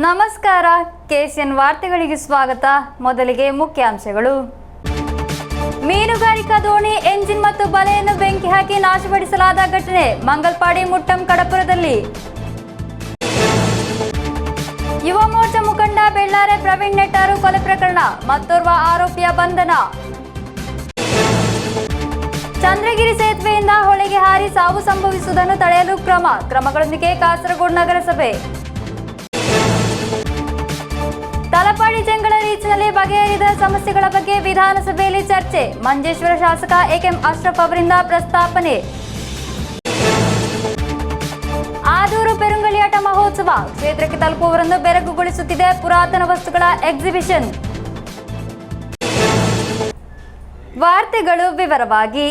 ನಮಸ್ಕಾರ, ಕೆಸಿಎನ್ ವಾರ್ತೆಗಳಿಗೆ ಸ್ವಾಗತ. ಮೊದಲಿಗೆ ಮುಖ್ಯಾಂಶಗಳು. ಮೀನುಗಾರಿಕಾ ದೋಣಿ ಎಂಜಿನ್ ಮತ್ತು ಬಲೆಯನ್ನು ಬೆಂಕಿ ಹಾಕಿ ನಾಶಪಡಿಸಲಾದ ಘಟನೆ ಮಂಗಲ್ಪಾಡಿ ಮುಟ್ಟಂ ಕಡಪುರದಲ್ಲಿ. ಯುವ ಮೋರ್ಚಾ ಮುಖಂಡ ಬೆಳ್ಳಾರೆ ಪ್ರವೀಣ್ ನೆಟ್ಟಾರು ಕೊಲೆ ಪ್ರಕರಣ, ಮತ್ತೋರ್ವ ಆರೋಪಿಯ ಬಂಧನ. ಚಂದ್ರಗಿರಿ ಸೇತುವೆಯಿಂದ ಹೊಳೆಗೆ ಹಾರಿ ಸಾವು ಸಂಭವಿಸುವುದನ್ನು ತಡೆಯಲು ಕ್ರಮಗಳೊಂದಿಗೆ ಕಾಸರಗೋಡು ನಗರಸಭೆ. ತಲಪಾಡಿ ಜಂಗಳ ರೀಚ್ನಲ್ಲಿ ಬಗೆಹರಿದ ಸಮಸ್ಯೆಗಳ ಬಗ್ಗೆ ವಿಧಾನಸಭೆಯಲ್ಲಿ ಚರ್ಚೆ, ಮಂಜೇಶ್ವರ ಶಾಸಕ ಎಕೆಎಂ ಅಶ್ರಫ್ ಅವರಿಂದ ಪ್ರಸ್ತಾಪನೆ. ಆದೂರು ಪೆರುಂಗಲಿಯಾಟ ಮಹೋತ್ಸವ, ಕ್ಷೇತ್ರಕ್ಕೆ ತಲುಪುವವರನ್ನು ಬೆರಗುಗೊಳಿಸುತ್ತಿದೆ ಪುರಾತನ ವಸ್ತುಗಳ ಎಕ್ಸಿಬಿಷನ್. ವಾರ್ತೆಗಳು ವಿವರವಾಗಿ.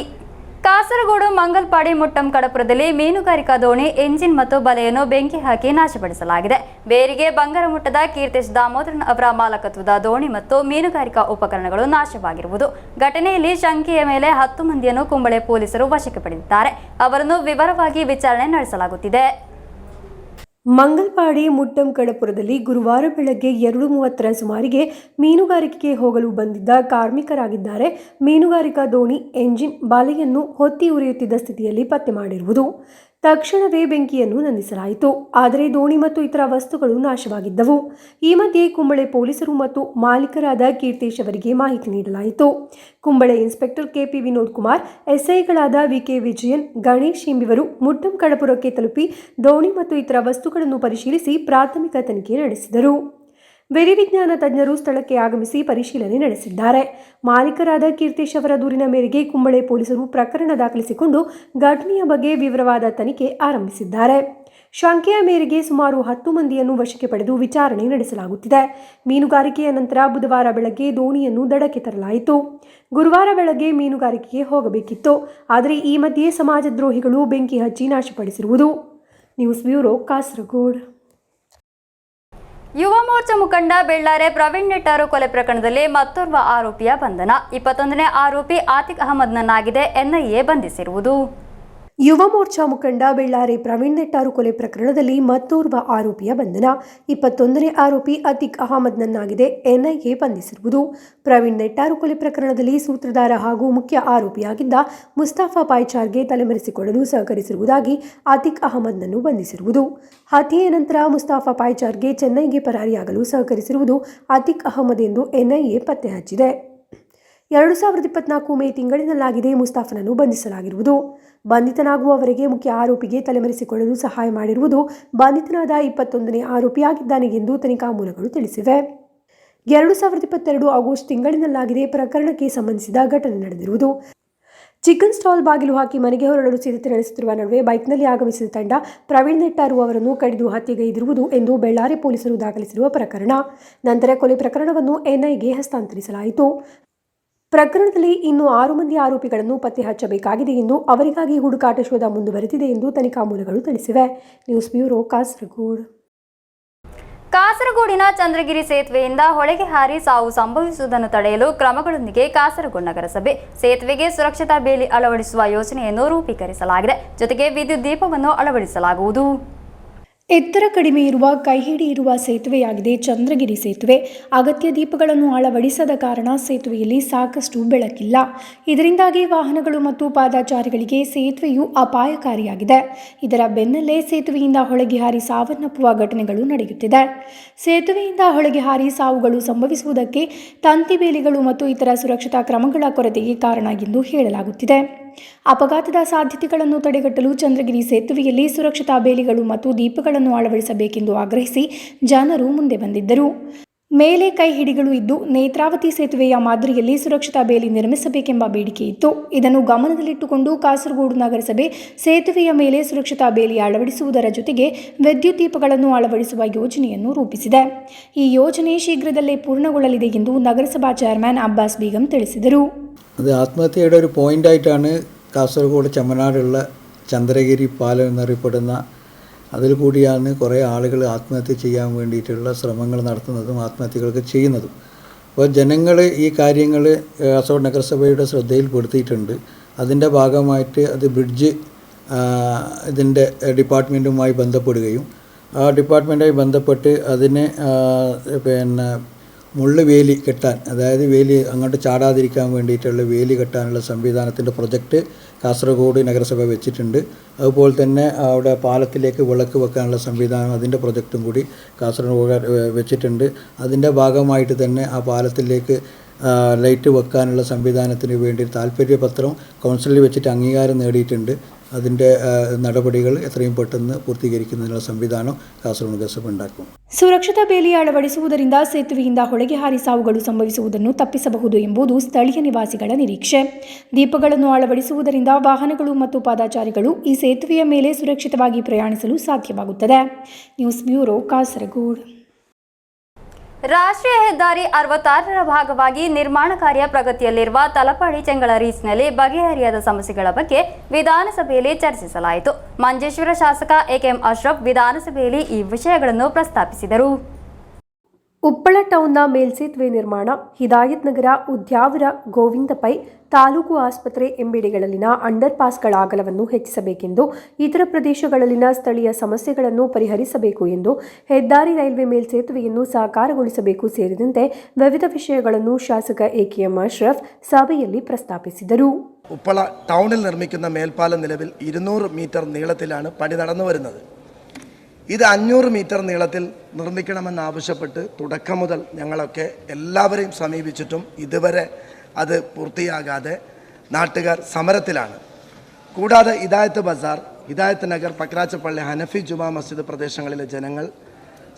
ಕಾಸರಗೋಡು ಮಂಗಲ್ಪಾಡಿ ಮುಟ್ಟಂ ಕಡಪುರದಲ್ಲಿ ಮೀನುಗಾರಿಕಾ ದೋಣಿ ಎಂಜಿನ್ ಮತ್ತು ಬಲೆಯನ್ನು ಬೆಂಕಿ ಹಾಕಿ ನಾಶಪಡಿಸಲಾಗಿದೆ. ಬೇರಿಗೆ ಬಂಗಾರಮುಟ್ಟದ ಕೀರ್ತೇಶ್ ದಾಮೋದರನ್ ಅವರ ಮಾಲಕತ್ವದ ದೋಣಿ ಮತ್ತು ಮೀನುಗಾರಿಕಾ ಉಪಕರಣಗಳು ನಾಶವಾಗಿರುವುದು. ಘಟನೆಯಲ್ಲಿ ಶಂಕೆಯ ಮೇಲೆ 10 ಮಂದಿಯನ್ನು ಕುಂಬಳೆ ಪೊಲೀಸರು ವಶಕ್ಕೆ ಪಡೆದಿದ್ದಾರೆ. ಅವರನ್ನು ವಿವರವಾಗಿ ವಿಚಾರಣೆ ನಡೆಸಲಾಗುತ್ತಿದೆ. ಮಂಗಲ್ಪಾಡಿ ಮುಟ್ಟಂ ಕಡಪುರದಲ್ಲಿ ಗುರುವಾರ ಬೆಳಗ್ಗೆ 2:30 ಸುಮಾರಿಗೆ ಮೀನುಗಾರಿಕೆಗೆ ಹೋಗಲು ಬಂದಿದ್ದ ಕಾರ್ಮಿಕರಾಗಿದ್ದಾರೆ ಮೀನುಗಾರಿಕಾ ದೋಣಿ ಎಂಜಿನ್ ಬಲೆಯನ್ನು ಹೊತ್ತಿ ಉರಿಯುತ್ತಿದ್ದ ಸ್ಥಿತಿಯಲ್ಲಿ ಪತ್ತೆ ಮಾಡಿರುವುದು. ತಕ್ಷಣವೇ ಬೆಂಕಿಯನ್ನು ನಂದಿಸಲಾಯಿತು. ಆದರೆ ದೋಣಿ ಮತ್ತು ಇತರ ವಸ್ತುಗಳು ನಾಶವಾಗಿದ್ದವು. ಈ ಮಧ್ಯೆ ಕುಂಬಳೆ ಪೊಲೀಸರು ಮತ್ತು ಮಾಲೀಕರಾದ ಕೀರ್ತೇಶ್ ಅವರಿಗೆ ಮಾಹಿತಿ ನೀಡಲಾಯಿತು. ಕುಂಬಳೆ ಇನ್ಸ್ಪೆಕ್ಟರ್ ಕೆಪಿ ವಿನೋದ್ ಕುಮಾರ್, ಎಸ್ಐಗಳಾದ ವಿಕೆ ವಿಜಯನ್, ಗಣೇಶ್ ಎಂಬಿವರು ಮುಟ್ಟಂ ಕಡಪುರಕ್ಕೆ ತಲುಪಿ ದೋಣಿ ಮತ್ತು ಇತರ ವಸ್ತುಗಳನ್ನು ಪರಿಶೀಲಿಸಿ ಪ್ರಾಥಮಿಕ ತನಿಖೆ ನಡೆಸಿದರು. ವಿಧಿವಿಜ್ಞಾನ ತಜ್ಞರು ಸ್ಥಳಕ್ಕೆ ಆಗಮಿಸಿ ಪರಿಶೀಲನೆ ನಡೆಸಿದ್ದಾರೆ. ಮಾಲೀಕರಾದ ಕೀರ್ತೇಶ್ ಅವರ ದೂರಿನ ಮೇರೆಗೆ ಕುಂಬಳೆ ಪೊಲೀಸರು ಪ್ರಕರಣ ದಾಖಲಿಸಿಕೊಂಡು ಘಟನೆಯ ಬಗ್ಗೆ ವಿವರವಾದ ತನಿಖೆ ಆರಂಭಿಸಿದ್ದಾರೆ. ಶಂಕೆಯ ಮೇರೆಗೆ ಸುಮಾರು 10 ಮಂದಿಯನ್ನು ವಶಕ್ಕೆ ಪಡೆದು ವಿಚಾರಣೆ ನಡೆಸಲಾಗುತ್ತಿದೆ. ಮೀನುಗಾರಿಕೆಯ ನಂತರ ಬುಧವಾರ ಬೆಳಗ್ಗೆ ದೋಣಿಯನ್ನು ದಡಕ್ಕೆ ತರಲಾಯಿತು. ಗುರುವಾರ ಬೆಳಗ್ಗೆ ಮೀನುಗಾರಿಕೆಗೆ ಹೋಗಬೇಕಿತ್ತು. ಆದರೆ ಈ ಮಧ್ಯೆ ಸಮಾಜದ್ರೋಹಿಗಳು ಬೆಂಕಿ ಹಚ್ಚಿ ನಾಶಪಡಿಸಿರುವುದು. News bureau, Kasaragod. ಯುವ ಮೋರ್ಚಾ ಮುಖಂಡ ಬೆಳ್ಳಾರೆ ಪ್ರವೀಣ್ ನೆಟ್ಟಾರು ಕೊಲೆ ಪ್ರಕರಣದಲ್ಲಿ ಮತ್ತೋರ್ವ ಆರೋಪಿಯ ಬಂಧನ. 21ನೇ ಆರೋಪಿ ಆತಿಕ್ ಅಹಮದ್ನನ್ನಾಗಿದೆ ಎನ್ಐಎ ಬಂಧಿಸಿರುವುದು. ಯುವ ಮೋರ್ಚಾ ಮುಖಂಡ ಬೆಳ್ಳಾರೆ ಪ್ರವೀಣ್ ನೆಟ್ಟಾರು ಕೊಲೆ ಪ್ರಕರಣದಲ್ಲಿ ಮತ್ತೋರ್ವ ಆರೋಪಿಯ ಬಂಧನ. 21ನೇ ಆರೋಪಿ ಆತಿಕ್ ಅಹಮದ್ನನ್ನಾಗಿದೆ ಎನ್ಐಎ ಬಂಧಿಸಿರುವುದು. ಪ್ರವೀಣ್ ನೆಟ್ಟಾರು ಕೊಲೆ ಪ್ರಕರಣದಲ್ಲಿ ಸೂತ್ರಧಾರ ಹಾಗೂ ಮುಖ್ಯ ಆರೋಪಿಯಾಗಿದ್ದ ಮುಸ್ತಫಾ ಪಾಯ್ಚಾರ್ಗೆ ತಲೆಮರೆಸಿಕೊಳ್ಳಲು ಸಹಕರಿಸಿರುವುದಾಗಿ ಆತಿಕ್ ಅಹಮದ್ನನ್ನು ಬಂಧಿಸಿರುವುದು. ಹತ್ಯೆಯ ನಂತರ ಮುಸ್ತಫಾ ಪಾಯ್ಚಾರ್ಗೆ ಚೆನ್ನೈಗೆ ಪರಾರಿಯಾಗಲು ಸಹಕರಿಸಿರುವುದು ಆತಿಕ್ ಅಹಮದ್ ಎಂದು ಎನ್ಐಎ ಪತ್ತೆ ಹಚ್ಚಿದೆ. 2024 ಮೇ ತಿಂಗಳಿನಲ್ಲಾಗಿದೆ ಮುಸ್ತಫಾನನ್ನು ಬಂಧಿಸಲಾಗಿರುವುದು. ಬಂಧಿತನಾಗುವವರೆಗೆ ಮುಖ್ಯ ಆರೋಪಿಗೆ ತಲೆಮರೆಸಿಕೊಳ್ಳಲು ಸಹಾಯ ಮಾಡಿರುವುದು ಬಂಧಿತನಾದ 21ನೇ ಆರೋಪಿಯಾಗಿದ್ದಾನೆ ಎಂದು ತನಿಖಾ ಮೂಲಗಳು ತಿಳಿಸಿವೆ. 2022 ಆಗಸ್ಟ್ ತಿಂಗಳಿನಲ್ಲಾಗಿದೆ ಪ್ರಕರಣಕ್ಕೆ ಸಂಬಂಧಿಸಿದ ಘಟನೆ ನಡೆದಿರುವುದು. ಚಿಕನ್ ಸ್ಟಾಲ್ ಬಾಗಿಲು ಹಾಕಿ ಮನೆಗೆ ಹೊರಡಲು ಸಿದ್ಧತೆ ನಡೆಸುತ್ತಿರುವ ನಡುವೆ ಬೈಕ್ನಲ್ಲಿ ಆಗಮಿಸಿದ ತಂಡ ಪ್ರವೀಣ್ ನೆಟ್ಟಾರು ಅವರನ್ನು ಕಡಿದು ಹತ್ಯೆಗೈದಿರುವುದು ಎಂದು ಬೆಳ್ಳಾರೆ ಪೊಲೀಸರು ದಾಖಲಿಸಿರುವ ಪ್ರಕರಣ. ನಂತರ ಕೊಲೆ ಪ್ರಕರಣವನ್ನು ಎನ್ಐಗೆ ಹಸ್ತಾಂತರಿಸಲಾಯಿತು. ಪ್ರಕರಣದಲ್ಲಿ ಇನ್ನೂ 6 ಮಂದಿ ಆರೋಪಿಗಳನ್ನು ಪತ್ತೆ ಹಚ್ಚಬೇಕಾಗಿದೆ ಎಂದು ಅವರಿಗಾಗಿ ಹುಡುಕಾಟ ಶೋಧ ಮುಂದುವರೆದಿದೆ ಎಂದು ತನಿಖಾ ಮೂಲಗಳು ತಿಳಿಸಿವೆ. News bureau, Kasaragod. ಕಾಸರಗೋಡಿನ ಚಂದ್ರಗಿರಿ ಸೇತುವೆಯಿಂದ ಹೊಳೆಗೆ ಹಾರಿ ಸಾವು ಸಂಭವಿಸುವುದನ್ನು ತಡೆಯಲು ಕ್ರಮಗಳೊಂದಿಗೆ ಕಾಸರಗೋಡು ನಗರಸಭೆ ಸೇತುವೆಗೆ ಸುರಕ್ಷತಾ ಬೇಲಿ ಅಳವಡಿಸುವ ಯೋಜನೆಯನ್ನು ರೂಪೀಕರಿಸಲಾಗಿದೆ. ಜೊತೆಗೆ ವಿದ್ಯುತ್ ದೀಪವನ್ನು ಅಳವಡಿಸಲಾಗುವುದು. ಎತ್ತರ ಕಡಿಮೆ ಇರುವ ಕೈಹಿಡಿ ಇರುವ ಸೇತುವೆಯಾಗಿದೆ ಚಂದ್ರಗಿರಿ ಸೇತುವೆ. ಅಗತ್ಯ ದೀಪಗಳನ್ನು ಅಳವಡಿಸದ ಕಾರಣ ಸೇತುವೆಯಲ್ಲಿ ಸಾಕಷ್ಟು ಬೆಳಕಿಲ್ಲ. ಇದರಿಂದಾಗಿ ವಾಹನಗಳು ಮತ್ತು ಪಾದಚಾರಿಗಳಿಗೆ ಸೇತುವೆಯು ಅಪಾಯಕಾರಿಯಾಗಿದೆ. ಇದರ ಬೆನ್ನಲ್ಲೇ ಸೇತುವೆಯಿಂದ ಹೊಳೆಗೆ ಹಾರಿ ಸಾವನ್ನಪ್ಪುವ ಘಟನೆಗಳು ನಡೆಯುತ್ತಿದೆ. ಸೇತುವೆಯಿಂದ ಹೊಳೆಗೆ ಹಾರಿ ಸಾವುಗಳು ಸಂಭವಿಸುವುದಕ್ಕೆ ತಂತಿ ಬೇಲಿಗಳು ಮತ್ತು ಇತರ ಸುರಕ್ಷತಾ ಕ್ರಮಗಳ ಕೊರತೆಗೆ ಕಾರಣ ಎಂದು ಹೇಳಲಾಗುತ್ತಿದೆ. ಅಪಘಾತದ ಸಾಧ್ಯತೆಗಳನ್ನು ತಡೆಗಟ್ಟಲು ಚಂದ್ರಗಿರಿ ಸೇತುವೆಯಲ್ಲಿ ಸುರಕ್ಷತಾ ಬೇಲಿಗಳು ಮತ್ತು ದೀಪಗಳನ್ನು ಅಳವಡಿಸಬೇಕೆಂದು ಆಗ್ರಹಿಸಿ ಜನರು ಮುಂದೆ ಬಂದಿದ್ದರು. ಮೇಲೆ ಕೈಹಿಡಿಗಳು ಇದ್ದು ನೇತ್ರಾವತಿ ಸೇತುವೆಯ ಮಾದರಿಯಲ್ಲಿ ಸುರಕ್ಷತಾ ಬೇಲಿ ನಿರ್ಮಿಸಬೇಕೆಂಬ ಬೇಡಿಕೆ ಇತ್ತು. ಇದನ್ನು ಗಮನದಲ್ಲಿಟ್ಟುಕೊಂಡು ಕಾಸರಗೋಡು ನಗರಸಭೆ ಸೇತುವೆಯ ಮೇಲೆ ಸುರಕ್ಷತಾ ಬೇಲಿ ಅಳವಡಿಸುವುದರ ಜೊತೆಗೆ ವಿದ್ಯುತ್ ದೀಪಗಳನ್ನು ಅಳವಡಿಸುವ ಯೋಜನೆಯನ್ನು ರೂಪಿಸಿದೆ. ಈ ಯೋಜನೆ ಶೀಘ್ರದಲ್ಲೇ ಪೂರ್ಣಗೊಳ್ಳಲಿದೆ ಎಂದು ನಗರಸಭಾ ಚೇರ್ಮನ್ ಅಬ್ಬಾಸ್ ಬೇಗಂ ತಿಳಿಸಿದರು. അത് ആത്മഹത്യയുടെ ഒരു പോയിൻ്റായിട്ടാണ് കാസർഗോഡ് ചെമ്മനാടുള്ള ചന്ദ്രഗിരി പാലം എന്നറിയപ്പെടുന്ന അതിൽ കൂടിയാണ് കുറേ ആളുകൾ ആത്മഹത്യ ചെയ്യാൻ വേണ്ടിയിട്ടുള്ള ശ്രമങ്ങൾ നടത്തുന്നതും ആത്മഹത്യകളൊക്കെ ചെയ്യുന്നതും. അപ്പോൾ ജനങ്ങൾ ഈ കാര്യങ്ങൾ കാസർഗോഡ് നഗരസഭയുടെ ശ്രദ്ധയിൽപ്പെടുത്തിയിട്ടുണ്ട്. അതിൻ്റെ ഭാഗമായിട്ട് അത് ബ്രിഡ്ജ് ഇതിൻ്റെ ഡിപ്പാർട്ട്മെൻറ്റുമായി ബന്ധപ്പെടുകയും ആ ഡിപ്പാർട്ട്മെൻറ്റുമായി ബന്ധപ്പെട്ട് അതിന് പിന്നെ മുള്ള് വേലി കെട്ടാൻ, അതായത് വേലി അങ്ങോട്ട് ചാടാതിരിക്കാൻ വേണ്ടിയിട്ടുള്ള വേലി കെട്ടാനുള്ള സംവിധാനത്തിൻ്റെ പ്രൊജക്റ്റ് കാസർഗോഡ് നഗരസഭ വെച്ചിട്ടുണ്ട്. അതുപോലെ തന്നെ അവിടെ പാലത്തിലേക്ക് വിളക്ക് വെക്കാനുള്ള സംവിധാനം, അതിൻ്റെ പ്രൊജക്റ്റും കൂടി കാസർഗോഡ് വെച്ചിട്ടുണ്ട്. അതിൻ്റെ ഭാഗമായിട്ട് തന്നെ ആ പാലത്തിലേക്ക് ലൈറ്റ് വെക്കാനുള്ള സംവിധാനത്തിന് വേണ്ടി താല്പര്യപത്രം കൗൺസിലിൽ വെച്ചിട്ട് അംഗീകാരം നേടിയിട്ടുണ്ട്. അതിൻ്റെ നടപടികൾ എത്രയും പെട്ടെന്ന് പൂർത്തീകരിക്കുന്നതിനുള്ള ಸಂವಿಧಾನ ಕಾಸರಗೋಡು ನಗರಸಭೆ ഉണ്ടാക്കും. ಸುರಕ್ಷತಾ ಬೇಲಿ ಅಳವಡಿಸುವುದರಿಂದ ಸೇತುವೆಯಿಂದ ಹೊಳೆಗೆ ಹಾರಿ ಸಾವುಗಳು ಸಂಭವಿಸುವುದನ್ನು ತಪ್ಪಿಸಬಹುದು ಎಂಬುದು ಸ್ಥಳೀಯ ನಿವಾಸಿಗಳ ನಿರೀಕ್ಷೆ. ದೀಪಗಳನ್ನು ಅಳವಡಿಸುವುದರಿಂದ ವಾಹನಗಳು ಮತ್ತು ಪಾದಚಾರಿಗಳು ಈ ಸೇತುವೆಯ ಮೇಲೆ ಸುರಕ್ಷಿತವಾಗಿ ಪ್ರಯಾಣಿಸಲು ಸಾಧ್ಯವಾಗುತ್ತದೆ. News bureau, Kasaragod. ರಾಷ್ಟ್ರೀಯ ಹೆದ್ದಾರಿ 66ರ ಭಾಗವಾಗಿ ನಿರ್ಮಾಣ ಕಾರ್ಯ ಪ್ರಗತಿಯಲ್ಲಿರುವ ತಲಪಾಡಿ ಚೆಂಗಳ ರೀಚ್ನಲ್ಲಿ ಬಗೆಹರಿಯಾದ ಸಮಸ್ಯೆಗಳ ಬಗ್ಗೆ ವಿಧಾನಸಭೆಯಲ್ಲಿ ಚರ್ಚಿಸಲಾಯಿತು. ಮಂಜೇಶ್ವರ ಶಾಸಕ ಎಕೆಎಂ ಅಶ್ರಫ್ ವಿಧಾನಸಭೆಯಲ್ಲಿ ಈ ವಿಷಯಗಳನ್ನು ಪ್ರಸ್ತಾಪಿಸಿದರು. ಉಪ್ಪಳ ಟೌನ್ನ ಮೇಲ್ಸೇತುವೆ ನಿರ್ಮಾಣ, ಹಿದಾಯತ್ ನಗರ, ಉದ್ಯಾವರ, ಗೋವಿಂದ ಪೈ, ತಾಲೂಕು ಆಸ್ಪತ್ರೆ ಎಂಬೆಡೆಗಳಲ್ಲಿನ ಅಂಡರ್ ಪಾಸ್ಗಳ ಅಗಲವನ್ನು ಹೆಚ್ಚಿಸಬೇಕೆಂದು, ಇತರ ಪ್ರದೇಶಗಳಲ್ಲಿನ ಸ್ಥಳೀಯ ಸಮಸ್ಯೆಗಳನ್ನು ಪರಿಹರಿಸಬೇಕು ಎಂದು, ಹೆದ್ದಾರಿ ರೈಲ್ವೆ ಮೇಲ್ಸೇತುವೆಯನ್ನು ಸಾಕಾರಗೊಳಿಸಬೇಕು ಸೇರಿದಂತೆ ವಿವಿಧ ವಿಷಯಗಳನ್ನು ಶಾಸಕ ಎಕೆಎಂ ಅಶ್ರಫ್ ಸಭೆಯಲ್ಲಿ ಪ್ರಸ್ತಾಪಿಸಿದರು. ഉപ്പള ടൗണിൽ നിർമ്മിക്കുന്ന മേൽപ്പാലം നിലവിൽ 200 മീറ്റർ നീളത്തിലാണ് പണി നടന്നു വരുന്നത്. ഇത് 500 മീറ്റർ നീളത്തിൽ നിർമ്മിക്കണമെന്നാവശ്യപ്പെട്ട് തുടക്കം മുതൽ ഞങ്ങളൊക്കെ എല്ലാവരെയും സമീപിച്ചിട്ടും ഇതുവരെ അത് പൂർത്തിയാകാതെ നാട്ടുകാർ സമരത്തിലാണ്. കൂടാതെ ഹിദായത്ത് ബസാർ, ഹിദായത്ത് നഗർ, പക്രാച്ചപ്പള്ളി, ഹനഫി ജുമാ മസ്ജിദ് പ്രദേശങ്ങളിലെ ജനങ്ങൾ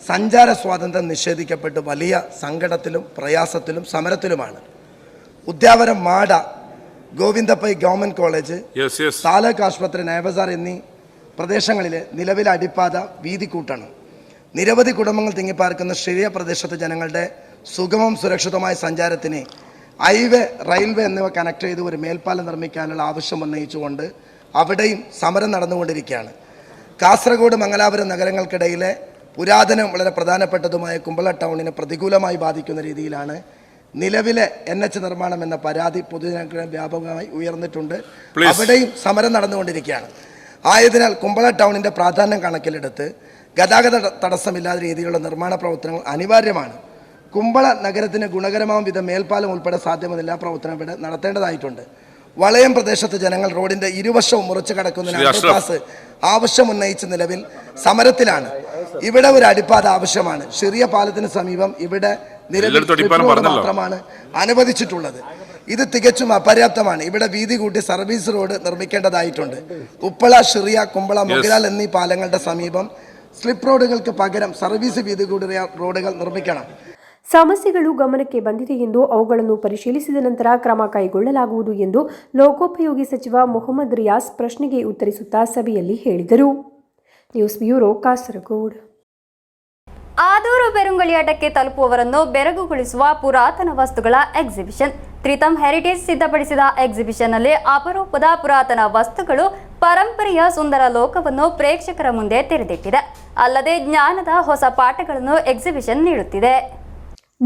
സഞ്ചാര സ്വാതന്ത്ര്യം നിഷേധിക്കപ്പെട്ട് വലിയ സങ്കടത്തിലും പ്രയാസത്തിലും സമരത്തിലുമാണ്. ഉദ്യാവരം, മാട, ഗോവിന്ദപ്പൈ ഗവൺമെൻറ് കോളേജ്, താലൂക്ക് ആശുപത്രി, നയബസാർ എന്നീ പ്രദേശങ്ങളിലെ നിലവിലെ അടിപ്പാത വീതി കൂട്ടണം. നിരവധി കുടുംബങ്ങൾ തിങ്ങിപ്പാർക്കുന്ന ഷിരിയ പ്രദേശത്തെ ജനങ്ങളുടെ സുഗമവും സുരക്ഷിതമായ സഞ്ചാരത്തിന് ഹൈവേ, റെയിൽവേ എന്നിവ കണക്ട് ചെയ്ത് ഒരു മേൽപ്പാലം നിർമ്മിക്കാനുള്ള ആവശ്യം ഉന്നയിച്ചുകൊണ്ട് അവിടെയും സമരം നടന്നുകൊണ്ടിരിക്കുകയാണ്. കാസർഗോഡ്, മംഗലാപുരം നഗരങ്ങൾക്കിടയിലെ പുരാതനവും വളരെ പ്രധാനപ്പെട്ടതുമായ കുമ്പള ടൗണിനെ പ്രതികൂലമായി ബാധിക്കുന്ന രീതിയിലാണ് നിലവിലെ NH നിർമ്മാണം എന്ന പരാതി പൊതുജനങ്ങൾക്ക് വ്യാപകമായി ഉയർന്നിട്ടുണ്ട്. അവിടെയും സമരം നടന്നുകൊണ്ടിരിക്കുകയാണ്. ആയതിനാൽ കുമ്പള ടൗണിൻ്റെ പ്രാധാന്യം കണക്കിലെടുത്ത് ഗതാഗത തടസ്സമില്ലാത്ത രീതിയിലുള്ള നിർമ്മാണ പ്രവർത്തനങ്ങൾ അനിവാര്യമാണ്. കുമ്പള നഗരത്തിന് ഗുണകരമാവും വിധം മേൽപ്പാലം ഉൾപ്പെടെ സാധ്യമെന്നില്ല പ്രവർത്തനം ഇവിടെ നടത്തേണ്ടതായിട്ടുണ്ട്. വളയം പ്രദേശത്തെ ജനങ്ങൾ റോഡിൻ്റെ ഇരുവശവും മുറിച്ചു കടക്കുന്നതിന് അണ്ടർപാസ് ആവശ്യമുന്നയിച്ച നിലവിൽ സമരത്തിലാണ്. ഇവിടെ ഒരു അടിപ്പാത ആവശ്യമാണ്. ചെറിയ പാലത്തിന് സമീപം ഇവിടെ നിലവിൽ മാത്രമാണ് അനുവദിച്ചിട്ടുള്ളത്. ഇത് തികച്ചും അപര്യാപ്തമാണ്. ഇവിടെ വീതി കൂട്ടി സർവീസ് റോഡ് നിർമ്മിക്കേണ്ടതായിട്ടുണ്ട്. ഉപ്പള, ഷിറിയ, കുമ്പള, മുഗലാൽ എന്നീ പാലങ്ങളുടെ സമീപം സ്ലിപ്പ് ರೋಡ್‌ಗಳಿಗೆ ಪಗರಂ ಸರ್ವಿಸ್ ಬೀದಿ ಕೂಡಿರುವ ರೋಡ್‌ಗಳು ನಿರ್ಮಿക്കണം. ಸಮಸ್ಯೆಗಳು ಗಮನಕ್ಕೆ ಬಂದಿದೆ ಎಂದು ಅವುಗಳನ್ನು ಪರಿಶೀಲಿಸಿದ ನಂತರ ಕ್ರಮ ಕೈಗೊಳ್ಳಲಾಗುವುದು ಎಂದು ಲೋಕೋಪಯೋಗಿ ಸಚಿವ ಮೊಹಮ್ಮದ್ ರಿಯಾಸ್ ಪ್ರಶ್ನೆಗೆ ಉತ್ತರಿಸುತ್ತಾ ಸಭೆಯಲ್ಲಿ ಹೇಳಿದರು. News bureau, Kasaragod. ಆದೂರು ಬೆರುಂಗಳಿಯಾಟಕ್ಕೆ ತಲುಪುವವರನ್ನು ಬೆರಗುಗೊಳಿಸುವ ಪುರಾತನ ವಸ್ತುಗಳ ಎಕ್ಸಿಬಿಷನ್. ತ್ರಿತಮ್ ಹೆರಿಟೇಜ್ ಸಿದ್ಧಪಡಿಸಿದ ಎಕ್ಸಿಬಿಷನ್ನಲ್ಲಿ ಅಪರೂಪದ ಪುರಾತನ ವಸ್ತುಗಳು ಪರಂಪರೆಯ ಸುಂದರ ಲೋಕವನ್ನು ಪ್ರೇಕ್ಷಕರ ಮುಂದೆ ತೆರೆದಿಟ್ಟಿದೆ. ಅಲ್ಲದೆ ಜ್ಞಾನದ ಹೊಸ ಪಾಠಗಳನ್ನು ಎಕ್ಸಿಬಿಷನ್ ನೀಡುತ್ತಿದೆ.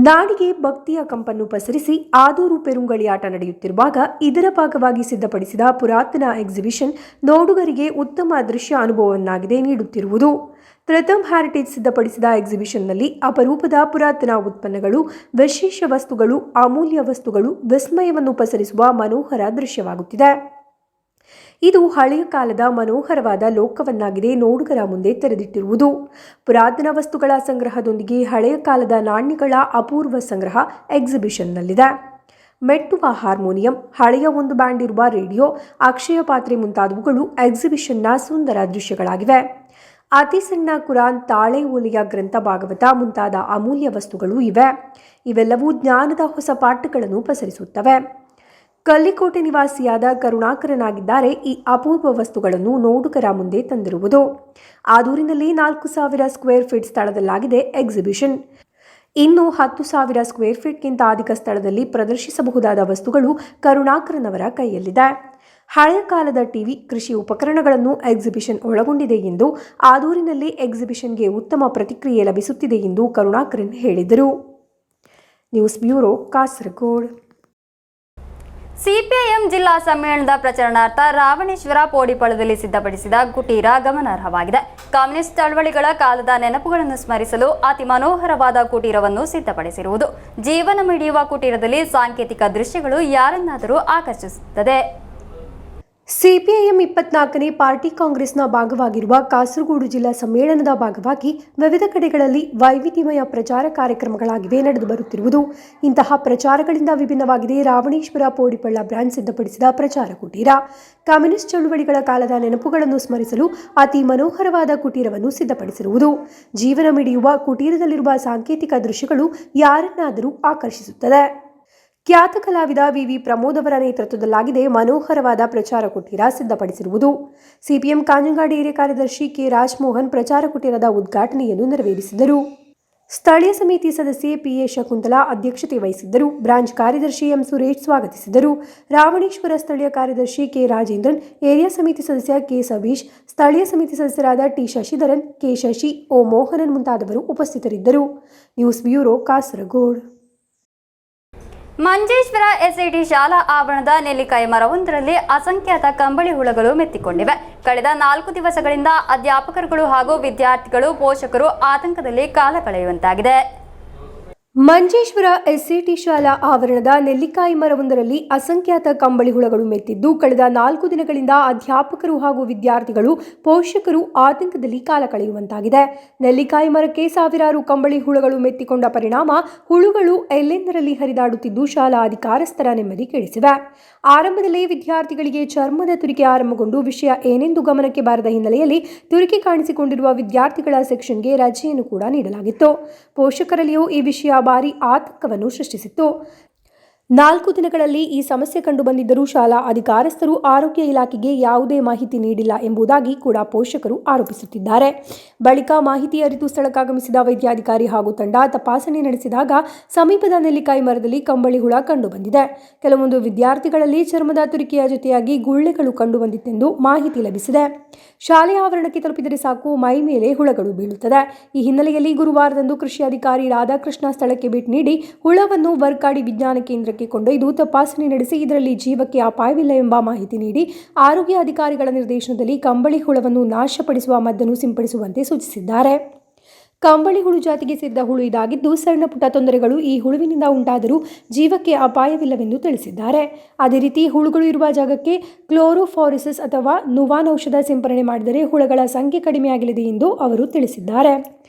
ನಾಡಿಗೆ ಭಕ್ತಿಯ ಕಂಪನ್ನು ಪಸರಿಸಿ ಆದೂರು ಪೆರುಂಗಳಿಯಾಟ ನಡೆಯುತ್ತಿರುವಾಗ ಇದರ ಭಾಗವಾಗಿ ಸಿದ್ಧಪಡಿಸಿದ ಪುರಾತನ ಎಕ್ಸಿಬಿಷನ್ ನೋಡುಗರಿಗೆ ಉತ್ತಮ ದೃಶ್ಯ ಅನುಭವವನ್ನಾಗಿದೆ ನೀಡುತ್ತಿರುವುದು. ತ್ರಿತಮ್ ಹೆರಿಟೇಜ್ ಸಿದ್ಧಪಡಿಸಿದ ಎಕ್ಸಿಬಿಷನ್ನಲ್ಲಿ ಅಪರೂಪದ ಪುರಾತನ ಉತ್ಪನ್ನಗಳು, ವಿಶೇಷ ವಸ್ತುಗಳು, ಅಮೂಲ್ಯ ವಸ್ತುಗಳು ವಿಸ್ಮಯವನ್ನು ಪಸರಿಸುವ ಮನೋಹರ ದೃಶ್ಯವಾಗುತ್ತಿದೆ. ಇದು ಹಳೆಯ ಕಾಲದ ಮನೋಹರವಾದ ಲೋಕವನ್ನಾಗಿದೆ ನೋಡುಗರ ಮುಂದೆ ತೆರೆದಿಟ್ಟಿರುವುದು. ಪುರಾತನ ವಸ್ತುಗಳ ಸಂಗ್ರಹದೊಂದಿಗೆ ಹಳೆಯ ಕಾಲದ ನಾಣ್ಯಗಳ ಅಪೂರ್ವ ಸಂಗ್ರಹ ಎಕ್ಸಿಬಿಷನ್ನಲ್ಲಿದೆ. ಮೆಟ್ಟುವ ಹಾರ್ಮೋನಿಯಂ, ಹಳೆಯ ಒಂದು ಬ್ಯಾಂಡ್ ಇರುವ ರೇಡಿಯೋ, ಅಕ್ಷಯ ಪಾತ್ರೆ ಮುಂತಾದವುಗಳು ಎಕ್ಸಿಬಿಷನ್ನ ಸುಂದರ ದೃಶ್ಯಗಳಾಗಿವೆ. ಅತಿ ಸಣ್ಣ ಕುರಾನ್, ತಾಳೆ ಓಲೆಯ ಗ್ರಂಥ, ಭಾಗವತ ಮುಂತಾದ ಅಮೂಲ್ಯ ವಸ್ತುಗಳು ಇವೆ. ಇವೆಲ್ಲವೂ ಜ್ಞಾನದ ಹೊಸ ಪಾಠಗಳನ್ನು ಪಸರಿಸುತ್ತವೆ. ಕಲ್ಲಿಕೋಟೆ ನಿವಾಸಿಯಾದ ಕರುಣಾಕರನಾಗಿದ್ದಾರೆ ಈ ಅಪೂರ್ವ ವಸ್ತುಗಳನ್ನು ನೋಡುಗರ ಮುಂದೆ ತಂದಿರುವುದು. ಆದೂರಿನಲ್ಲಿ 4000 ಸ್ಕ್ವೇರ್ ಫೀಟ್ ಸ್ಥಳದಲ್ಲಾಗಿದೆ ಎಕ್ಸಿಬಿಷನ್. ಇನ್ನು 10,000 ಸ್ಕ್ವೇರ್ ಫೀಟ್ಗಿಂತ ಅಧಿಕ ಸ್ಥಳದಲ್ಲಿ ಪ್ರದರ್ಶಿಸಬಹುದಾದ ವಸ್ತುಗಳು ಕರುಣಾಕರನವರ ಕೈಯಲ್ಲಿದೆ. ಹಳೆಯ ಕಾಲದ ಟಿವಿ, ಕೃಷಿ ಉಪಕರಣಗಳನ್ನು ಎಕ್ಸಿಬಿಷನ್ ಒಳಗೊಂಡಿದೆ ಎಂದು, ಆದೂರಿನಲ್ಲಿ ಎಕ್ಸಿಬಿಷನ್ಗೆ ಉತ್ತಮ ಪ್ರತಿಕ್ರಿಯೆ ಲಭಿಸುತ್ತಿದೆ ಎಂದು ಕರುಣಾಕರನ್ ಹೇಳಿದರು. News bureau, Kasaragod. ಸಿಪಿಐಎಂ ಜಿಲ್ಲಾ ಸಮ್ಮೇಳನದ ಪ್ರಚಾರಣಾರ್ಥ ರಾವಣೇಶ್ವರ ಪೋಡಿಪಳದಲ್ಲಿ ಸಿದ್ಧಪಡಿಸಿದ ಕುಟೀರ ಗಮನಾರ್ಹವಾಗಿದೆ. ಕಮ್ಯುನಿಸ್ಟ್ ಚಳವಳಿಗಳ ಕಾಲದ ನೆನಪುಗಳನ್ನು ಸ್ಮರಿಸಲು ಅತಿ ಮನೋಹರವಾದ ಕುಟೀರವನ್ನು ಸಿದ್ಧಪಡಿಸಿರುವುದು. ಜೀವನ ಮಿಡಿಯುವ ಕುಟೀರದಲ್ಲಿ ಸಾಂಕೇತಿಕ ದೃಶ್ಯಗಳು ಯಾರನ್ನಾದರೂ ಆಕರ್ಷಿಸುತ್ತದೆ. ಸಿಪಿಐಎಂ 24ನೇ ಪಾರ್ಟಿ ಕಾಂಗ್ರೆಸ್ನ ಭಾಗವಾಗಿರುವ ಕಾಸರಗೋಡು ಜಿಲ್ಲಾ ಸಮ್ಮೇಳನದ ಭಾಗವಾಗಿ ವಿವಿಧ ಕಡೆಗಳಲ್ಲಿ ವೈವಿಧ್ಯಮಯ ಪ್ರಚಾರ ಕಾರ್ಯಕ್ರಮಗಳಾಗಿವೆ ನಡೆದು ಬರುತ್ತಿರುವುದು. ಇಂತಹ ಪ್ರಚಾರಗಳಿಂದ ವಿಭಿನ್ನವಾಗಿದೆ ರಾವಣೇಶ್ವರ ಪೋಡಿಪಳ್ಳ ಬ್ರಾಂಚ್ ಸಿದ್ಧಪಡಿಸಿದ ಪ್ರಚಾರ ಕುಟೀರ. ಕಮ್ಯುನಿಸ್ಟ್ ಚಳುವಳಿಗಳ ಕಾಲದ ನೆನಪುಗಳನ್ನು ಸ್ಮರಿಸಲು ಅತಿ ಮನೋಹರವಾದ ಕುಟೀರವನ್ನು ಸಿದ್ಧಪಡಿಸಿರುವುದು. ಜೀವನ ಮಿಡಿಯುವ ಕುಟೀರದಲ್ಲಿರುವ ಸಾಂಕೇತಿಕ ದೃಶ್ಯಗಳು ಯಾರನ್ನಾದರೂ ಆಕರ್ಷಿಸುತ್ತದೆ. ಖ್ಯಾತ ಕಲಾವಿದ ವಿ ಪ್ರಮೋದ್ ಅವರ ನೇತೃತ್ವದಲ್ಲಾಗಿದೆ ಮನೋಹರವಾದ ಪ್ರಚಾರ ಕುಟೀರ ಸಿದ್ಧಪಡಿಸಿರುವುದು. ಸಿಪಿಎಂ ಕಾಂಜಂಗಾಡಿ ಏರಿಯಾ ಕಾರ್ಯದರ್ಶಿ ಕೆ ರಾಜಮೋಹನ್ ಪ್ರಚಾರ ಕುಟೀರದ ಉದ್ಘಾಟನೆಯನ್ನು ನೆರವೇರಿಸಿದರು. ಸ್ಥಳೀಯ ಸಮಿತಿ ಸದಸ್ಯೆ ಪಿಎ ಶಕುಂತಲಾ ಅಧ್ಯಕ್ಷತೆ ವಹಿಸಿದ್ದರು. ಬ್ರಾಂಚ್ ಕಾರ್ಯದರ್ಶಿ ಎಂ ಸುರೇಶ್ ಸ್ವಾಗತಿಸಿದರು. ರಾವಣೇಶ್ವರ ಸ್ಥಳೀಯ ಕಾರ್ಯದರ್ಶಿ ಕೆ ರಾಜೇಂದ್ರನ್, ಏರಿಯಾ ಸಮಿತಿ ಸದಸ್ಯ ಕೆ ಸಬೀಶ್, ಸ್ಥಳೀಯ ಸಮಿತಿ ಸದಸ್ಯರಾದ ಟಿ ಶಶಿಧರನ್, ಕೆ ಶಶಿ, ಓ ಮೋಹನನ್ ಮುಂತಾದವರು ಉಪಸ್ಥಿತರಿದ್ದರು. News bureau, Kasaragod. Manjeshwar SIT ಶಾಲಾ ಆವರಣದ ನೆಲ್ಲಿಕಾಯಿ ಮರವೊಂದರಲ್ಲಿ ಅಸಂಖ್ಯಾತ ಕಂಬಳಿ ಹುಳಗಳು ಮೆತ್ತಿಕೊಂಡಿವೆ. ಕಳೆದ 4 ದಿವಸಗಳಿಂದ ಅಧ್ಯಾಪಕರುಗಳು ಹಾಗೂ ವಿದ್ಯಾರ್ಥಿಗಳು, ಪೋಷಕರು ಆತಂಕದಲ್ಲಿ ಕಾಲ ಕಳೆಯುವಂತಾಗಿದೆ. ಮಂಜೇಶ್ವರ ಎಸ್ಸಿಟಿ ಶಾಲಾ ಆವರಣದ ನೆಲ್ಲಿಕಾಯಿ ಮರವೊಂದರಲ್ಲಿ ಅಸಂಖ್ಯಾತ ಕಂಬಳಿ ಹುಳಗಳು ಮೆತ್ತಿದ್ದು, ಕಳೆದ 4 ದಿನಗಳಿಂದ ಅಧ್ಯಾಪಕರು ಹಾಗೂ ವಿದ್ಯಾರ್ಥಿಗಳು, ಪೋಷಕರು ಆತಂಕದಲ್ಲಿ ಕಾಲ ಕಳೆಯುವಂತಾಗಿದೆ. ನೆಲ್ಲಿಕಾಯಿ ಮರಕ್ಕೆ ಸಾವಿರಾರು ಕಂಬಳಿ ಹುಳಗಳು ಮೆತ್ತಿಕೊಂಡ ಪರಿಣಾಮ ಹುಳುಗಳು ಎಲ್ಲೆಂದರಲ್ಲಿ ಹರಿದಾಡುತ್ತಿದ್ದು ಶಾಲಾ ಅಧಿಕಾರಸ್ಥರ ನೆಮ್ಮದಿ ಕೆಡಿಸಿವೆ. ಆರಂಭದಲ್ಲೇ ವಿದ್ಯಾರ್ಥಿಗಳಿಗೆ ಚರ್ಮದ ತುರಿಕೆ ಆರಂಭಗೊಂಡು ವಿಷಯ ಏನೆಂದು ಗಮನಕ್ಕೆ ಬಾರದ ಹಿನ್ನೆಲೆಯಲ್ಲಿ ತುರಿಕೆ ಕಾಣಿಸಿಕೊಂಡಿರುವ ವಿದ್ಯಾರ್ಥಿಗಳ ಸೆಕ್ಷನ್ಗೆ ರಜೆಯನ್ನು ಕೂಡ ನೀಡಲಾಗಿತ್ತು. ಪೋಷಕರಲ್ಲಿಯೂ ಈ ವಿಷಯ ಭಾರಿ ಆತಂಕವನ್ನು ಸೃಷ್ಟಿಸಿತ್ತು. 4 ದಿನಗಳಲ್ಲಿ ಈ ಸಮಸ್ಯೆ ಕಂಡುಬಂದಿದ್ದರೂ ಶಾಲಾ ಅಧಿಕಾರಸ್ಥರು ಆರೋಗ್ಯ ಇಲಾಖೆಗೆ ಯಾವುದೇ ಮಾಹಿತಿ ನೀಡಿಲ್ಲ ಎಂಬುದಾಗಿ ಕೂಡ ಪೋಷಕರು ಆರೋಪಿಸುತ್ತಿದ್ದಾರೆ. ಬಳಿಕ ಮಾಹಿತಿ ಅರಿತು ಸ್ಥಳಕ್ಕಾಗಮಿಸಿದ ವೈದ್ಯಾಧಿಕಾರಿ ಹಾಗೂ ತಂಡ ತಪಾಸಣೆ ನಡೆಸಿದಾಗ ಸಮೀಪದ ನೆಲ್ಲಿಕಾಯಿ ಮರದಲ್ಲಿ ಕಂಬಳಿ ಹುಳ ಕಂಡುಬಂದಿದೆ. ಕೆಲವೊಂದು ವಿದ್ಯಾರ್ಥಿಗಳಲ್ಲಿ ಚರ್ಮದ ತುರಿಕೆಯ ಜೊತೆಯಾಗಿ ಗುಳ್ಳೆಗಳು ಕಂಡುಬಂದಿತ್ತೆಂದು ಮಾಹಿತಿ ಲಭಿಸಿದೆ. ಶಾಲೆಯ ಆವರಣಕ್ಕೆ ತಲುಪಿದರೆ ಸಾಕು ಮೈ ಮೇಲೆ ಹುಳಗಳು ಬೀಳುತ್ತದೆ. ಈ ಹಿನ್ನೆಲೆಯಲ್ಲಿ ಗುರುವಾರದಂದು ಕೃಷಿ ಅಧಿಕಾರಿ ರಾಧಾಕೃಷ್ಣ ಸ್ಥಳಕ್ಕೆ ಭೇಟಿ ನೀಡಿ ಹುಳವನ್ನು ವರ್ಕಾಡಿ ವಿಜ್ಞಾನ ಕೇಂದ್ರಕ್ಕೆ ಕೊಂಡೊಯ್ದು ತಪಾಸಣೆ ನಡೆಸಿ ಇದರಲ್ಲಿ ಜೀವಕ್ಕೆ ಅಪಾಯವಿಲ್ಲ ಎಂಬ ಮಾಹಿತಿ ನೀಡಿ ಆರೋಗ್ಯ ಅಧಿಕಾರಿಗಳ ನಿರ್ದೇಶನದಲ್ಲಿ ಕಂಬಳಿ ಹುಳವನ್ನು ನಾಶಪಡಿಸುವ ಮದ್ದನ್ನು ಸಿಂಪಡಿಸುವಂತೆ ಸೂಚಿಸಿದ್ದಾರೆ. ಕಂಬಳಿ ಹುಳು ಜಾತಿಗೆ ಸೇರಿದ ಹುಳು ಇದಾಗಿದ್ದು ಸಣ್ಣ ಪುಟ್ಟ ತೊಂದರೆಗಳು ಈ ಹುಳುವಿನಿಂದ ಉಂಟಾದರೂ ಜೀವಕ್ಕೆ ಅಪಾಯವಿಲ್ಲವೆಂದು ತಿಳಿಸಿದ್ದಾರೆ. ಅದೇ ರೀತಿ ಹುಳುಗಳು ಇರುವ ಜಾಗಕ್ಕೆ ಕ್ಲೋರೋಫಾರಿಸಿಸ್ ಅಥವಾ ನುವಾನ್ ಔಷಧ ಸಿಂಪರಣೆ ಮಾಡಿದರೆ ಹುಳುಗಳ ಸಂಖ್ಯೆ ಕಡಿಮೆಯಾಗಲಿದೆ ಎಂದು ಅವರು ತಿಳಿಸಿದ್ದಾರೆ.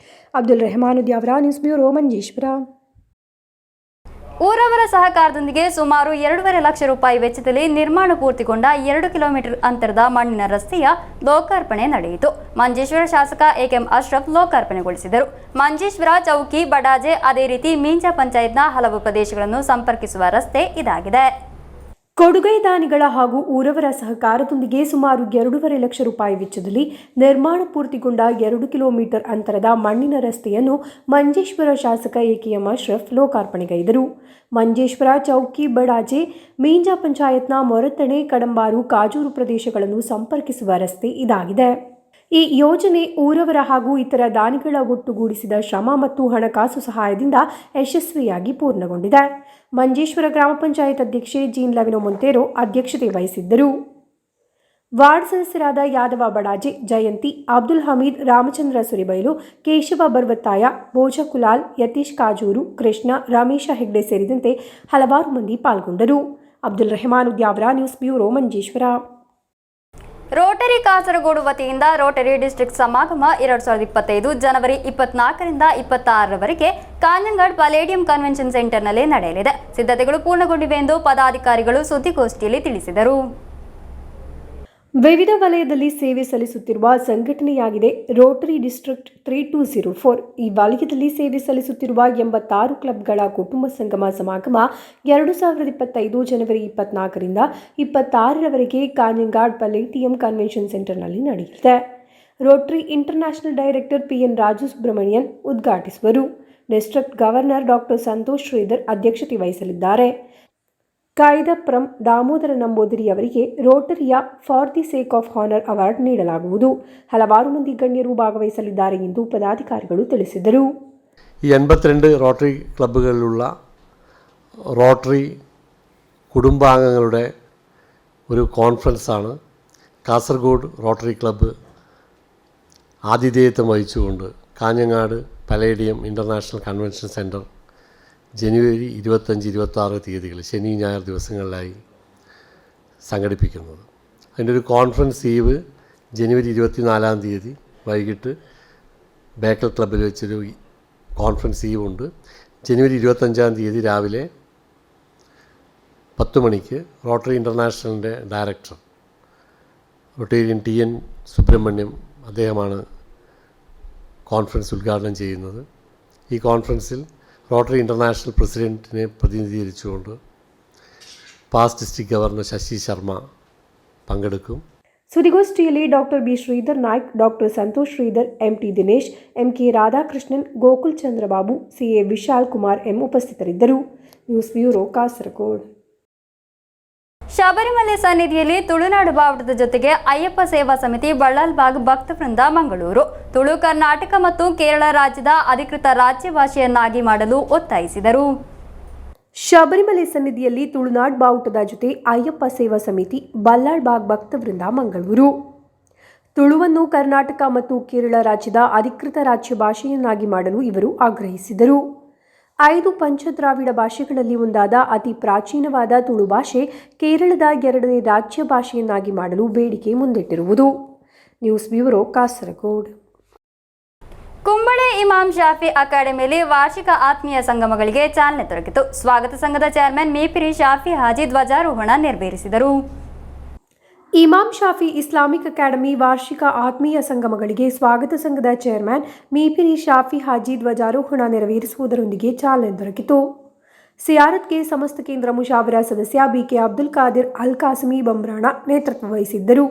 Abdul Rehman Udyavara, news bureau, Manjeshwar. ಊರವರ ಸಹಕಾರದೊಂದಿಗೆ ಸುಮಾರು 2.5 ಲಕ್ಷ ರೂಪಾಯಿ ವೆಚ್ಚದಲ್ಲಿ ನಿರ್ಮಾಣ ಪೂರ್ತಿಗೊಂಡ 2 ಕಿಲೋಮೀಟರ್ ಅಂತರದ ಮಣ್ಣಿನ ರಸ್ತೆಯ ಲೋಕಾರ್ಪಣೆ ನಡೆಯಿತು. ಮಂಜೇಶ್ವರ ಶಾಸಕ ಎಂ ಅಶ್ರಫ್ ಲೋಕಾರ್ಪಣೆಗೊಳಿಸಿದರು. ಮಂಜೇಶ್ವರ, ಚೌಕಿ, ಬಡಾಜೆ, ಅದೇ ರೀತಿ ಮೀಂಜ ಪಂಚಾಯತ್ನ ಹಲವು ಪ್ರದೇಶಗಳನ್ನು ಸಂಪರ್ಕಿಸುವ ರಸ್ತೆ ಇದಾಗಿದೆ. ಕೊಡುಗೈ ದಾನಿಗಳ ಹಾಗೂ ಊರವರ ಸಹಕಾರದೊಂದಿಗೆ ಸುಮಾರು 2.5 ಲಕ್ಷ ರೂಪಾಯಿ ವೆಚ್ಚದಲ್ಲಿ ನಿರ್ಮಾಣ ಪೂರ್ತಿಗೊಂಡ 2 ಕಿಲೋಮೀಟರ್ ಅಂತರದ ಮಣ್ಣಿನ ರಸ್ತೆಯನ್ನು ಮಂಜೇಶ್ವರ ಶಾಸಕ ಎಂ ಅಶ್ರಫ್ ಲೋಕಾರ್ಪಣೆಗೈದರು. ಮಂಜೇಶ್ವರ, ಚೌಕಿ, ಬಡಾಜೆ, ಮೀಂಜ ಪಂಚಾಯತ್ನ ಮೊರತಣೆ, ಕಡಂಬಾರು, ಕಾಜೂರು ಪ್ರದೇಶಗಳನ್ನು ಸಂಪರ್ಕಿಸುವ ರಸ್ತೆ ಇದಾಗಿದೆ. ಈ ಯೋಜನೆ ಊರವರ ಹಾಗೂ ಇತರ ದಾನಿಗಳ ಒಟ್ಟುಗೂಡಿಸಿದ ಶ್ರಮ ಮತ್ತು ಹಣಕಾಸು ಸಹಾಯದಿಂದ ಯಶಸ್ವಿಯಾಗಿ ಪೂರ್ಣಗೊಂಡಿದೆ. ಮಂಜೇಶ್ವರ ಗ್ರಾಮ ಪಂಚಾಯತ್ ಅಧ್ಯಕ್ಷೆ ಜೀನ್ ಲವಿನೋ ಮೊಂತೇರೋ ಅಧ್ಯಕ್ಷತೆ ವಹಿಸಿದ್ದರು. ವಾರ್ಡ್ ಸದಸ್ಯರಾದ ಯಾದವ ಬಡಾಜೆ, ಜಯಂತಿ, ಅಬ್ದುಲ್ ಹಮೀದ್, ರಾಮಚಂದ್ರ ಸುರಿಬೈಲು, ಕೇಶವ ಬರ್ವತ್ತಾಯ, ಭೋಜ ಕುಲಾಲ್, ಯತೀಶ್ ಕಾಜೂರು, ಕೃಷ್ಣ, ರಮೇಶ ಹೆಗ್ಡೆ ಸೇರಿದಂತೆ ಹಲವಾರು ಮಂದಿ ಪಾಲ್ಗೊಂಡರು. Abdul Rehman Udyavara, news bureau, Manjeshwar. Rotary Kasaragod ವತಿಯಿಂದ ರೋಟರಿ ಡಿಸ್ಟ್ರಿಕ್ಟ್ ಸಮಾಗಮ 2025 ಜನವರಿ 24ರಿಂದ 26ರವರೆಗೆ ಕಾಂಜಂಗಾಡ್ ಪಲೇಡಿಯಂ ಕನ್ವೆನ್ಷನ್ ಸೆಂಟರ್ನಲ್ಲಿ ನಡೆಯಲಿದೆ. ಸಿದ್ಧತೆಗಳು ಪೂರ್ಣಗೊಂಡಿವೆ ಎಂದು ಪದಾಧಿಕಾರಿಗಳು ಸುದ್ದಿಗೋಷ್ಠಿಯಲ್ಲಿ ತಿಳಿಸಿದರು. ವಿವಿಧ ವಲಯದಲ್ಲಿ ಸೇವೆ ಸಲ್ಲಿಸುತ್ತಿರುವ ಸಂಘಟನೆಯಾಗಿದೆ ರೋಟರಿ ಡಿಸ್ಟ್ರಿಕ್ಟ್ 3204. ಈ ವಲಯದಲ್ಲಿ ಸೇವೆ ಸಲ್ಲಿಸುತ್ತಿರುವ 86 ಕ್ಲಬ್ಗಳ ಕುಟುಂಬ ಸಂಗಮ ಸಮಾಗಮ 2025 ಜನವರಿ 24ರಿಂದ 26ರವರೆಗೆ ಕಾಂಜಂಗಾಡ್ ಪಲೇಡಿಯಂ ಕನ್ವೆನ್ಷನ್ ಸೆಂಟರ್ನಲ್ಲಿ ನಡೆಯಲಿದೆ. Rotary International director PN Raju Subramanian ಉದ್ಘಾಟಿಸುವರು. District governor doctor Santosh Shridhar ಅಧ್ಯಕ್ಷತೆ ವಹಿಸಲಿದ್ದಾರೆ. ಕಾಯ್ದ ಪ್ರಂ ದಾಮೋದರ ನಂಬೋದರಿ ಅವರಿಗೆ ರೋಟರಿಯ for the sake of honour award ನೀಡಲಾಗುವುದು. ಹಲವಾರು ಮಂದಿ ಗಣ್ಯರು ಭಾಗವಹಿಸಲಿದ್ದಾರೆ ಎಂದು ಪದಾಧಿಕಾರಿಗಳು ತಿಳಿಸಿದರು. 82 ರೋಟರಿ ಕ್ಲಬ್ಗಳಿലുള്ള റോട്ടറി കുടുംബാംഗങ്ങളുടെ ഒരു കോൺഫറൻസാണ് കാസർഗോഡ് റോട്ടറി ക്ലബ്ബ് ആതിഥേയത്വം വഹിച്ചുകൊണ്ട് Kanhangad Palladium International convention center ജനുവരി 25-26 തീയതികൾ ശനി ഞായർ ദിവസങ്ങളിലായി സംഘടിപ്പിക്കുന്നത്. അതിൻ്റെ ഒരു കോൺഫറൻസ് ഈവ് ജനുവരി 24-ാം തീയതി വൈകിട്ട് ബേക്കൽ ക്ലബ്ബിൽ വെച്ചൊരു കോൺഫറൻസ് ഈവ് ഉണ്ട്. ജനുവരി 25-ാം തീയതി രാവിലെ 10 മണിക്ക് റോട്ടറി ഇൻ്റർനാഷണലിൻ്റെ ഡയറക്ടർ റൊട്ടേറിയൻ TN സുബ്രഹ്മണ്യം അദ്ദേഹമാണ് കോൺഫറൻസ് ഉദ്ഘാടനം ചെയ്യുന്നത്. ഈ കോൺഫറൻസിൽ റോട്ടറി ഇൻ്റർനാഷണൽ പ്രസിഡൻറ്റിനെ പ്രതിനിധീകരിച്ചുകൊണ്ട് past district governor Shashi Sharma പങ്കെടുക്കും. ಸುದ್ದಿಗೋಷ್ಠಿಯಲ್ಲಿ doctor B Shridhar Naik, doctor Santosh Shridhar, MT Dinesh, MK Radhakrishnan, Gokul Chandrababu, CA Vishal Kumar M ಉಪಸ್ಥಿತರಿದ್ದರು. News bureau Kasaragod. ಶಬರಿಮಲೆ ಸನ್ನಿಧಿಯಲ್ಲಿ ತುಳುನಾಡು ಬಾವುಟದ ಜೊತೆಗೆ ಅಯ್ಯಪ್ಪ ಸೇವಾ ಸಮಿತಿ ಬಳ್ಳಾಲ್ಬಾಗ್ ಭಕ್ತವೃಂದ ಮಂಗಳೂರು ತುಳು ಕರ್ನಾಟಕ ಮತ್ತು ಕೇರಳ ರಾಜ್ಯದ ಅಧಿಕೃತ ರಾಜ್ಯ ಭಾಷೆಯನ್ನಾಗಿ ಮಾಡಲು ಒತ್ತಾಯಿಸಿದರು. ಶಬರಿಮಲೆ ಸನ್ನಿಧಿಯಲ್ಲಿ ತುಳುನಾಡ್ ಬಾವುಟದ ಜೊತೆ ಅಯ್ಯಪ್ಪ ಸೇವಾ ಸಮಿತಿ ಬಲ್ಲಾಳ್ಬಾಗ್ ಭಕ್ತವೃಂದ ಮಂಗಳೂರು ತುಳುವನ್ನು ಕರ್ನಾಟಕ ಮತ್ತು ಕೇರಳ ರಾಜ್ಯದ ಅಧಿಕೃತ ರಾಜ್ಯ ಭಾಷೆಯನ್ನಾಗಿ ಮಾಡಲು ಇವರು ಆಗ್ರಹಿಸಿದರು. 5 ಪಂಚದ್ರಾವಿಡ ಭಾಷೆಗಳಲ್ಲಿ ಒಂದಾದ ಅತಿ ಪ್ರಾಚೀನವಾದ ತುಳು ಭಾಷೆ ಕೇರಳದ 2ನೇ ರಾಜ್ಯ ಭಾಷೆಯನ್ನಾಗಿ ಮಾಡಲು ಬೇಡಿಕೆ ಮುಂದಿಟ್ಟಿರುವುದು. News bureau Kasaragod. ಕುಂಬಳೆ ಇಮಾಂ ಶಾಫಿ ಅಕಾಡೆಮಿಯಲ್ಲಿ ವಾರ್ಷಿಕ ಆತ್ಮೀಯ ಸಂಗಮಗಳಿಗೆ ಚಾಲನೆ ದೊರಕಿತು. ಸ್ವಾಗತ ಸಂಘದ ಚೇರ್ಮನ್ ಮೀಪಿರಿ ಶಾಫಿ ಹಾಜಿ ಧ್ವಜಾರೋಹಣ ನೆರವೇರಿಸಿದರು. ಇಮಾಂ ಶಾಫಿ ಇಸ್ಲಾಮಿಕ್ ಅಕಾಡೆಮಿ ವಾರ್ಷಿಕ ಆತ್ಮೀಯ ಸಂಗಮಗಳಿಗೆ ಸ್ವಾಗತ ಸಂಘದ ಚೇರ್ಮನ್ ಮೀಪಿರಿ ಶಾಫಿ ಹಾಜಿ ಧ್ವಜಾರೋಹಣ ನೆರವೇರಿಸುವುದರೊಂದಿಗೆ ಚಾಲನೆ ದೊರಕಿತು. ಸಿಯಾರತ್ಗೆ ಸಮಸ್ತ ಕೇಂದ್ರ ಮುಷಾವರಾ ಸದಸ್ಯ BK ಅಬ್ದುಲ್ ಖಾದಿರ್ ಅಲ್ ಕಾಸಿಮಿ ಬಂಬ್ರಾಣ ನೇತೃತ್ವ ವಹಿಸಿದ್ದರು.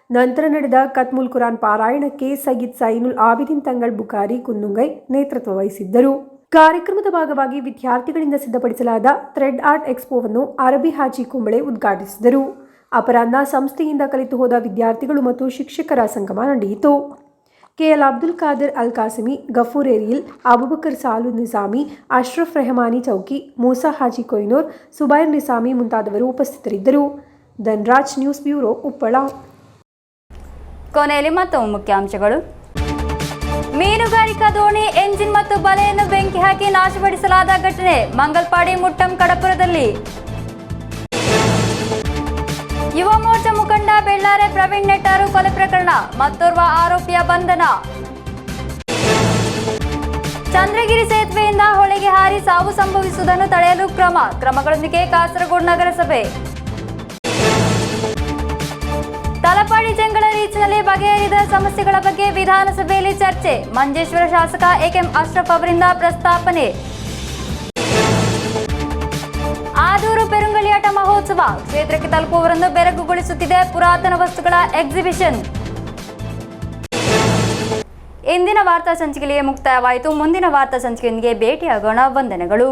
ನಂತರ ನಡೆದ ಕತ್ಮುಲ್ ಕುರಾನ್ ಪಾರಾಯಣಕ್ಕೆ ಸಯ್ಯಿದ್ ಸೈನುಲ್ ಆಬಿದಿನ್ ತಂಗಳ್ ಬುಖಾರಿ ಕುನ್ನುಂಗೈ ನೇತೃತ್ವ ವಹಿಸಿದ್ದರು. ಕಾರ್ಯಕ್ರಮದ ಭಾಗವಾಗಿ ವಿದ್ಯಾರ್ಥಿಗಳಿಂದ ಸಿದ್ಧಪಡಿಸಲಾದ ಥ್ರೆಡ್ ಆರ್ಟ್ ಎಕ್ಸ್ಪೋವನ್ನು ಅರಬಿ ಹಾಜಿ ಕುಂಬಳೆ ಉದ್ಘಾಟಿಸಿದರು. ಅಪರಾಹ್ನ ಸಂಸ್ಥೆಯಿಂದ ಕಲಿತು ಹೋದ ವಿದ್ಯಾರ್ಥಿಗಳು ಮತ್ತು ಶಿಕ್ಷಕರ ಸಂಗಮ ನಡೆಯಿತು. KL ಅಬ್ದುಲ್ ಖಾದಿರ್ ಅಲ್ ಕಾಸಿಮಿ, ಗಫೂರ್ ಏರಿಯಲ್, ಅಬುಬಕರ್ ಸಾಲು ನಿಜಾಮಿ, ಅಶ್ರಫ್ ರೆಹಮಾನಿ ಚೌಕಿ, ಮೂಸಾ ಹಾಜಿ ಕೊಯ್ನೂರ್, ಸುಬೈರ್ ನಿಸಾಮಿ ಮುಂತಾದವರು ಉಪಸ್ಥಿತರಿದ್ದರು. Dhanraj, news bureau, Uppala. ಕೊನೆಯಲ್ಲಿ ಮತ್ತೊಮ್ಮೆ ಮುಖ್ಯಾಂಶಗಳು. ಮೀನುಗಾರಿಕಾ ದೋಣಿ ಎಂಜಿನ್ ಮತ್ತು ಬಲೆಯನ್ನು ಬೆಂಕಿ ಹಾಕಿ ನಾಶಪಡಿಸಲಾದ ಘಟನೆ ಮಂಗಲ್ಪಾಡಿ ಮುಟ್ಟಂ ಕಡಪುರದಲ್ಲಿ. ಯುವ ಮೋರ್ಚಾ ಮುಖಂಡ ಬೆಳ್ಳಾರೆ ಪ್ರವೀಣ್ ನೆಟ್ಟಾರು ಕೊಲೆ ಪ್ರಕರಣ, ಮತ್ತೋರ್ವ ಆರೋಪಿಯ ಬಂಧನ. ಚಂದ್ರಗಿರಿ ಸೇತುವೆಯಿಂದ ಹೊಳೆಗೆ ಹಾರಿ ಸಾವು ಸಂಭವಿಸುವುದನ್ನು ತಡೆಯಲು ಕ್ರಮಗಳೊಂದಿಗೆ ಕಾಸರಗೋಡು ನಗರಸಭೆ. ತಲಪಾಡಿ ಜಂಗಳ ರೀಚ್ನಲ್ಲಿ ಬಗೆಹರಿದ ಸಮಸ್ಯೆಗಳ ಬಗ್ಗೆ ವಿಧಾನಸಭೆಯಲ್ಲಿ ಚರ್ಚೆ, ಮಂಜೇಶ್ವರ ಶಾಸಕ AKM ಅಶ್ರಫ್ ಅವರಿಂದ ಪ್ರಸ್ತಾಪನೆ. ಆದೂರು ಪೆರುಂಗಳಿಯಾಟ ಮಹೋತ್ಸವ, ಕ್ಷೇತ್ರಕ್ಕೆ ತಲುಪುವವರನ್ನು ಬೆರಗುಗೊಳಿಸುತ್ತಿದೆ ಪುರಾತನ ವಸ್ತುಗಳ ಎಕ್ಸಿಬಿಷನ್. ಇಂದಿನ ವಾರ್ತಾ ಸಂಚಿಕೆಗೆ ಮುಕ್ತಾಯವಾಯಿತು. ಮುಂದಿನ ವಾರ್ತಾ ಸಂಚಿಕೆಯೊಂದಿಗೆ ಭೇಟಿಯಾಗೋಣ. ವಂದನೆಗಳು.